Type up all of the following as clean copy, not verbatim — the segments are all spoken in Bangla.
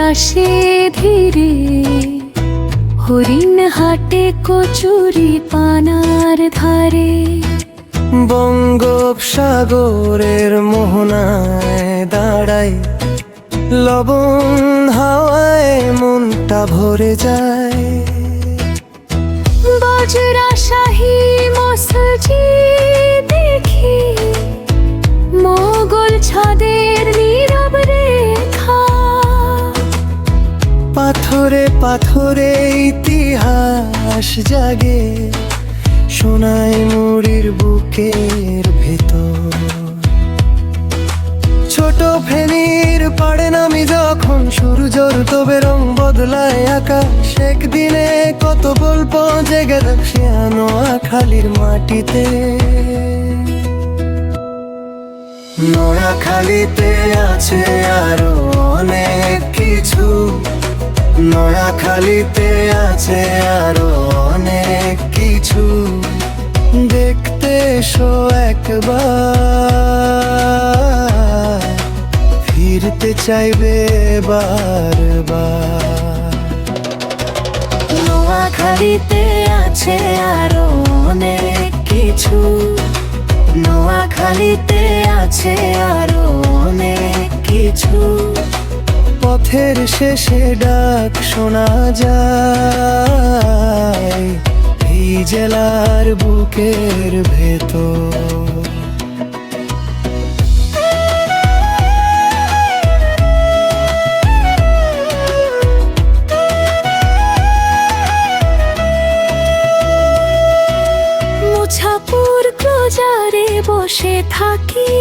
আসে ধীরে, হরিণ হাটে কচুরি পানার ধারে। বঙ্গোপসাগরের মোহনায় দাঁড়াই, লবণ হাওয়ায় মনটা ভরে যায়। বজরা শাহী মসজিদ দেখি, মোগল ছাদের নীরব রেখা। পাথরে পাথরে ইতিহাস জাগে, সোনাই মুড়ির বুকের ভেতর। ছোট ফেনীর পাড়ে নামি যখন সূর্যর তবে রং বদলায় আকাশ। একদিনে কত গল্প জেগে রাখছে নোয়াখালীর মাটিতে। নোয়াখালীতে আছে আরো অনেক কিছু, নোয়াখালীতে আছে আরো অনেক কিছু। দেখতে এসো একবার, ফিরতে চাইবে বারবার। নোয়াখালীতে আছে আরো অনেক কিছু, নোয়াখালীতে আছে আরো অনেক কিছু। পথের শেষে ডাক শোনা যায়, এই জেলার বুকের ভেতর। মুছাপুর ক্লোজারে বসে থাকি,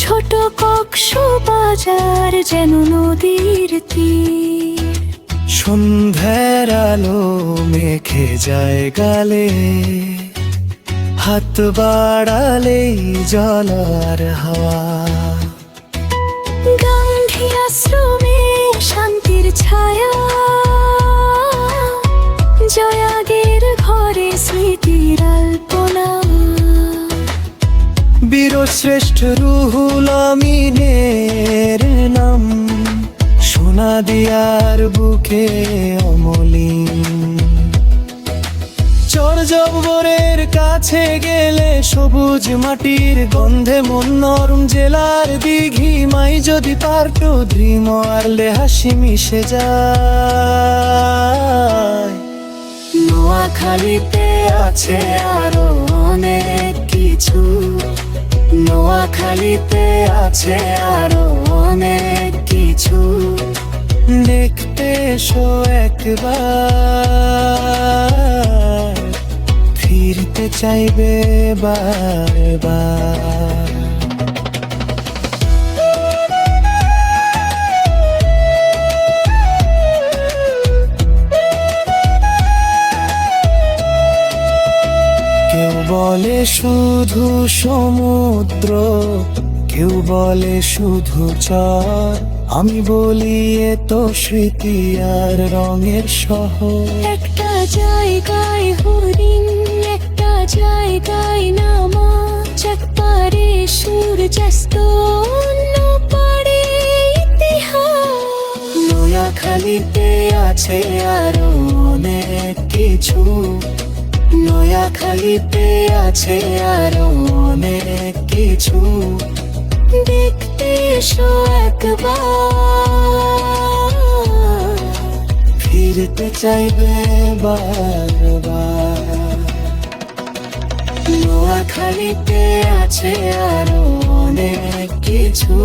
ছোট কক্সবাজার যেন নদীর তীর। সন্ধ্যার আলো মেখে যায় গালে, হাত বাড়ালেই জল আর হাওয়া। গান্ধী আশ্রমে শান্তির ছায়া, জয়াগের ঘরে স্মৃতির আলপনা। বীরশ্রেষ্ঠ রুহুল আমিনের নাম, সোনা দিয়ার বুকে অমলিন। চর জব্বরের কাছে গেলে সবুজ মাটির গন্ধে মন নরম। জেলার দিঘি মাই যদি পারতো দ্রিম আরলে হাসি মিশে যায়। নোয়াখালীতে আছে আরো অনেক কিছু, নোয়াখালীতে আছে আরো অনেক কিছু। দেখতে এসো একবার, ফিরতে চাইবে বারবার। কেউ বলে শুধু সমুদ্র, কেউ বলে শুধু চর। আমি বলি এ তো স্মৃতি আর রঙের শহর। একটা জায়গায় হরিণ, একটা জায়গায় নামাজ। এক পারে সূর্যাস্ত, অন্য পারে ইতিহাস। নোয়াখালীতে আছে আরো অনেক কিছু, নোয়াখালীতে আছে আরো অনেক কিছু। দেখতে এসো একবার, ফিরতে চাইবে বারবার। নোয়াখালীতে আছে আরো অনেক কিছু,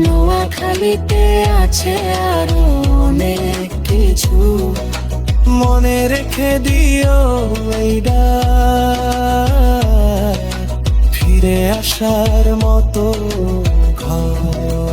নোয়াখালীতে আছে আরো অনেক কিছু। মনে রেখে দিও এইটা, ফিরে আসার মতো ঘর।